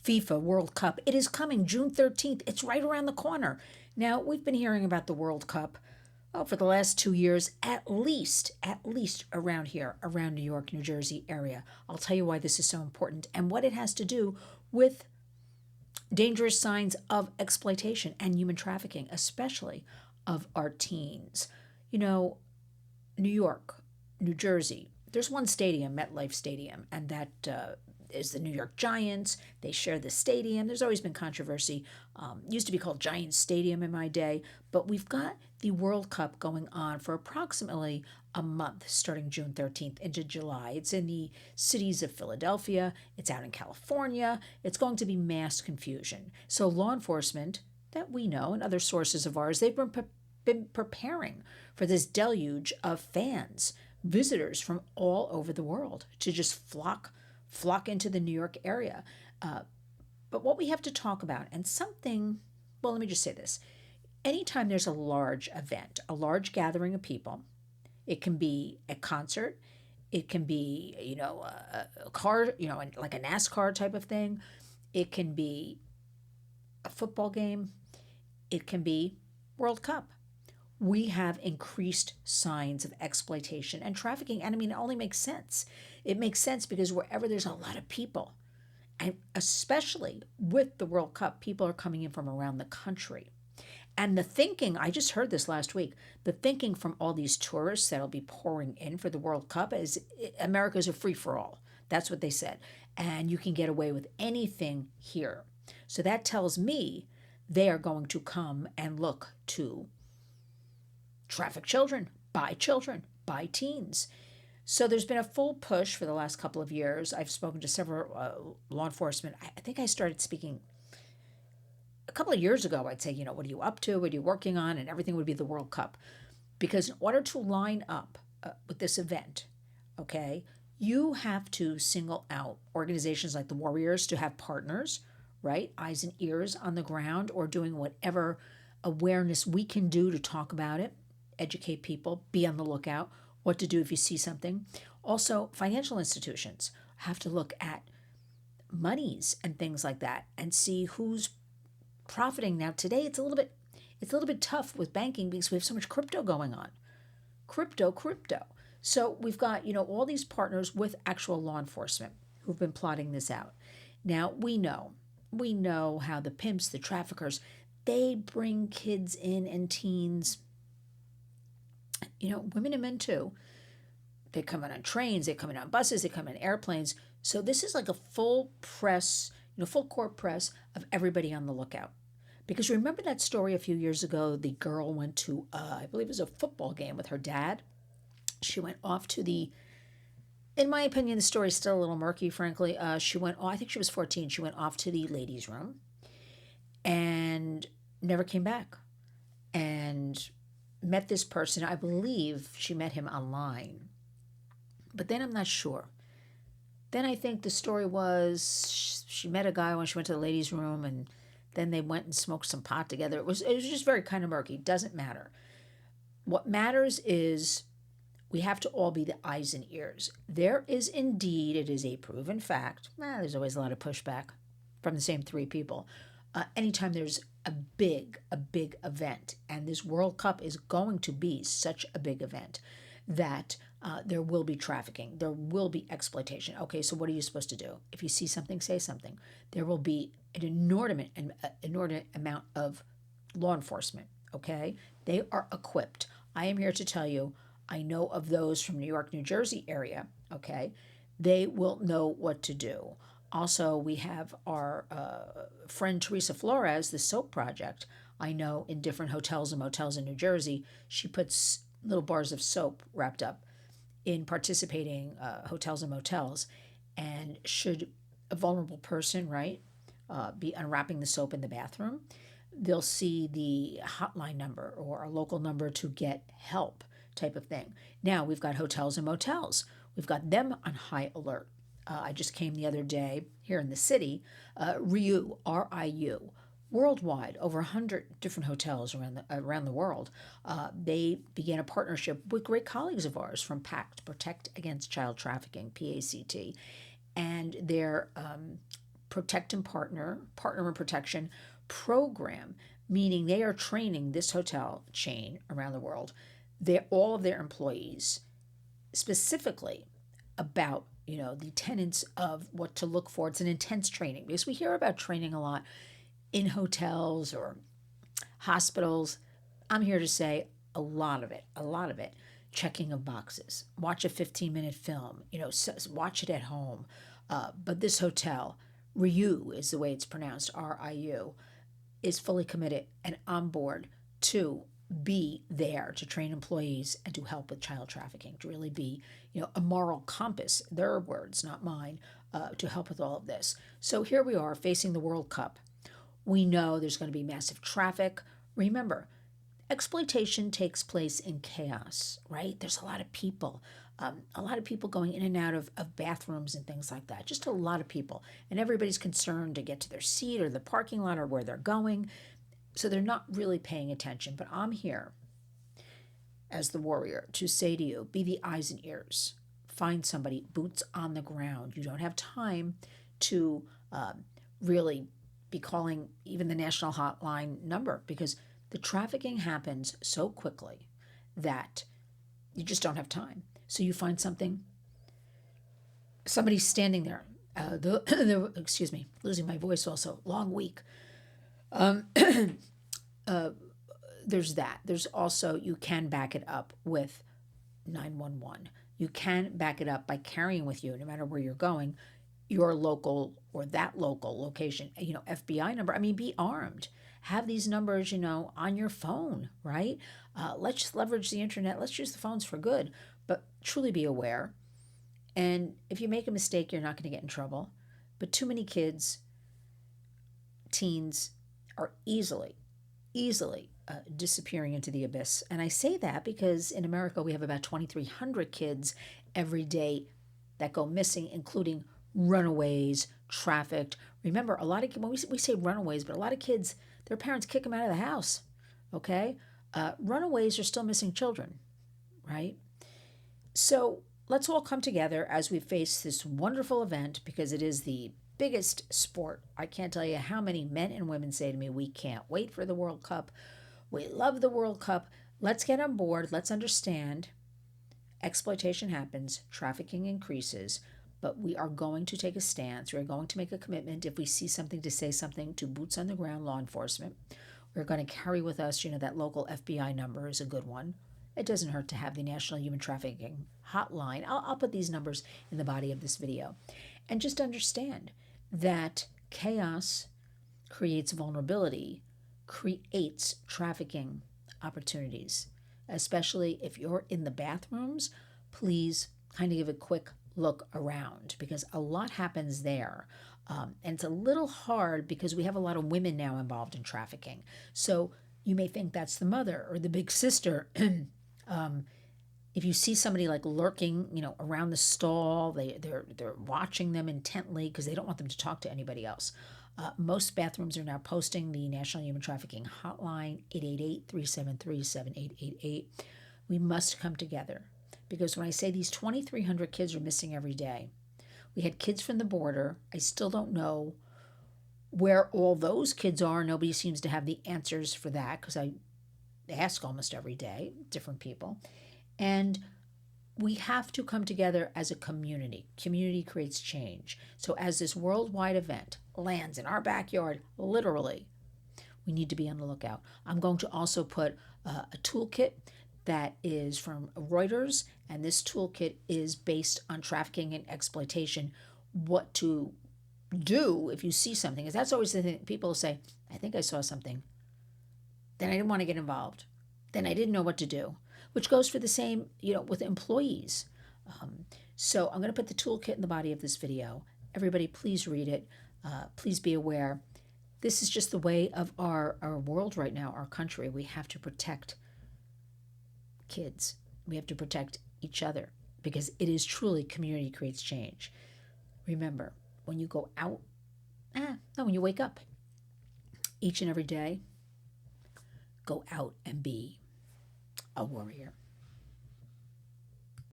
FIFA World Cup. It is coming June 13th. It's right around the corner. Now, we've been hearing about the World Cup for the last 2 years, at least around here, around New York, New Jersey area. I'll tell you why this is so important and what it has to do with dangerous signs of exploitation and human trafficking, especially of our teens. You know, New York, New Jersey, there's one stadium, MetLife Stadium, and that is the New York Giants. They share the stadium. There's always been controversy. Used to be called Giants Stadium in my day, but we've got the World Cup going on for approximately a month, starting June 13th into July. It's in the cities of Philadelphia. It's out in California. It's going to be mass confusion. So law enforcement that we know and other sources of ours, they've been preparing for this deluge of fans, visitors from all over the world to just flock into the New York area. But what we have to talk about, and something, well, let me just say this. Anytime there's a large event, a large gathering of people, it can be a concert, it can be, a car, like a NASCAR type of thing, it can be a football game, it can be World Cup. We have increased signs of exploitation and trafficking. And I mean, it only makes sense. It makes sense because wherever there's a lot of people, and especially with the World Cup, people are coming in from around the country. And the thinking, I just heard this last week, the thinking from all these tourists that'll be pouring in for the World Cup is America's a free for all. That's what they said. And you can get away with anything here. So that tells me they are going to come and look to traffic children, buy teens. So there's been a full push for the last couple of years. I've spoken to several law enforcement. I think I started speaking a couple of years ago. I'd say, what are you up to? What are you working on? And everything would be the World Cup. Because in order to line up with this event, okay, you have to single out organizations like the Warriors to have partners, right? Eyes and ears on the ground, or doing whatever awareness we can do to talk about it, educate people, be on the lookout, what to do if you see something. Also, financial institutions have to look at monies and things like that and see who's profiting. Now today it's a little bit tough with banking because we have so much crypto going on. Crypto. So we've got, all these partners with actual law enforcement who've been plotting this out. Now we know how the pimps, the traffickers, they bring kids in and teens, women and men too. They come in on trains, they come in on buses, they come in airplanes. So this is like a full press, full court press of everybody on the lookout. Because remember that story a few years ago, the girl went to, I believe it was a football game with her dad. She went off to in my opinion, the story is still a little murky, frankly. She went, I think she was 14. She went off to the ladies' room and never came back. And met this person. I believe she met him online. But then I'm not sure. Then I think the story was she met a guy when she went to the ladies' room, and then they went and smoked some pot together. It was just very kind of murky. Doesn't matter. What matters is we have to all be the eyes and ears. There is indeed, it is a proven fact. There's always a lot of pushback from the same three people. Anytime there's a big event, and this World Cup is going to be such a big event that there will be trafficking, there will be exploitation. Okay, so what are you supposed to do? If you see something, say something. There will be an inordinate amount of law enforcement, okay? They are equipped. I am here to tell you, I know of those from New York, New Jersey area, okay? They will know what to do. Also, we have our friend Teresa Flores, the soap project. I know in different hotels and motels in New Jersey, she puts little bars of soap wrapped up in participating hotels and motels. And should a vulnerable person, right, be unwrapping the soap in the bathroom, they'll see the hotline number or a local number to get help type of thing. Now, we've got hotels and motels. We've got them on high alert. I just came the other day here in the city, RIU, R-I-U, worldwide, over 100 different hotels around the world. They began a partnership with great colleagues of ours from PACT, Protect Against Child Trafficking, PACT, and they're protect and partner and protection program, meaning they are training this hotel chain around the world, all of their employees specifically about the tenets of what to look for. It's an intense training because we hear about training a lot in hotels or hospitals. I'm here to say a lot of it, checking of boxes. Watch a 15-minute film, watch it at home. But this hotel, Ryu is the way it's pronounced, RIU, is fully committed and on board to be there to train employees and to help with child trafficking, to really be, a moral compass, their words, not mine, to help with all of this. So here we are facing the World Cup. We know there's going to be massive traffic. Remember, exploitation takes place in chaos, right? There's a lot of people going in and out of bathrooms and things like that. Just a lot of people. And everybody's concerned to get to their seat or the parking lot or where they're going. So they're not really paying attention. But I'm here as the warrior to say to you, be the eyes and ears. Find somebody, boots on the ground. You don't have time to really be calling even the national hotline number because the trafficking happens so quickly that you just don't have time. So you find somebody's standing there. Excuse me, losing my voice also, long week. There's that. There's also, you can back it up with 911. You can back it up by carrying with you, no matter where you're going, your local or that local location, FBI number. I mean, be armed. Have these numbers, on your phone, right? Let's just leverage the internet. Let's use the phones for good, but truly be aware. And if you make a mistake, you're not going to get in trouble. But too many kids, teens, are easily disappearing into the abyss. And I say that because in America, we have about 2,300 kids every day that go missing, including runaways, trafficked. Remember, a lot of when we say runaways, but a lot of kids, their parents kick them out of the house, okay? Runaways are still missing children, right? So let's all come together as we face this wonderful event because it is the biggest sport. I can't tell you how many men and women say to me, we can't wait for the World Cup. We love the World Cup. Let's get on board. Let's understand. Exploitation happens. Trafficking increases. But we are going to take a stance. We're going to make a commitment if we see something to say something to boots on the ground law enforcement. We're going to carry with us, that local FBI number is a good one. It doesn't hurt to have the National Human Trafficking Hotline. I'll put these numbers in the body of this video. And just understand that chaos creates vulnerability, creates trafficking opportunities. Especially if you're in the bathrooms, please kind of give a quick look around because a lot happens there. And it's a little hard because we have a lot of women now involved in trafficking. So you may think that's the mother or the big sister. If you see somebody like lurking, around the stall, they're watching them intently because they don't want them to talk to anybody else. Most bathrooms are now posting the National Human Trafficking Hotline, 888-373-7888. We must come together because when I say these 2,300 kids are missing every day, we had kids from the border. I still don't know where all those kids are. Nobody seems to have the answers for that because I ask almost every day, different people. And we have to come together as a community. Community creates change. So as this worldwide event lands in our backyard, literally, we need to be on the lookout. I'm going to also put a toolkit that is from Reuters, and this toolkit is based on trafficking and exploitation, what to do if you see something. Because that's always the thing. People say, I think I saw something. Then I didn't want to get involved. Then I didn't know what to do, which goes for the same, with employees. So I'm going to put the toolkit in the body of this video. Everybody, please read it. Please be aware. This is just the way of our world right now, our country. We have to protect kids. We have to protect each other because it is truly community creates change. Remember, when you go out, when you wake up, each and every day, go out and be a warrior.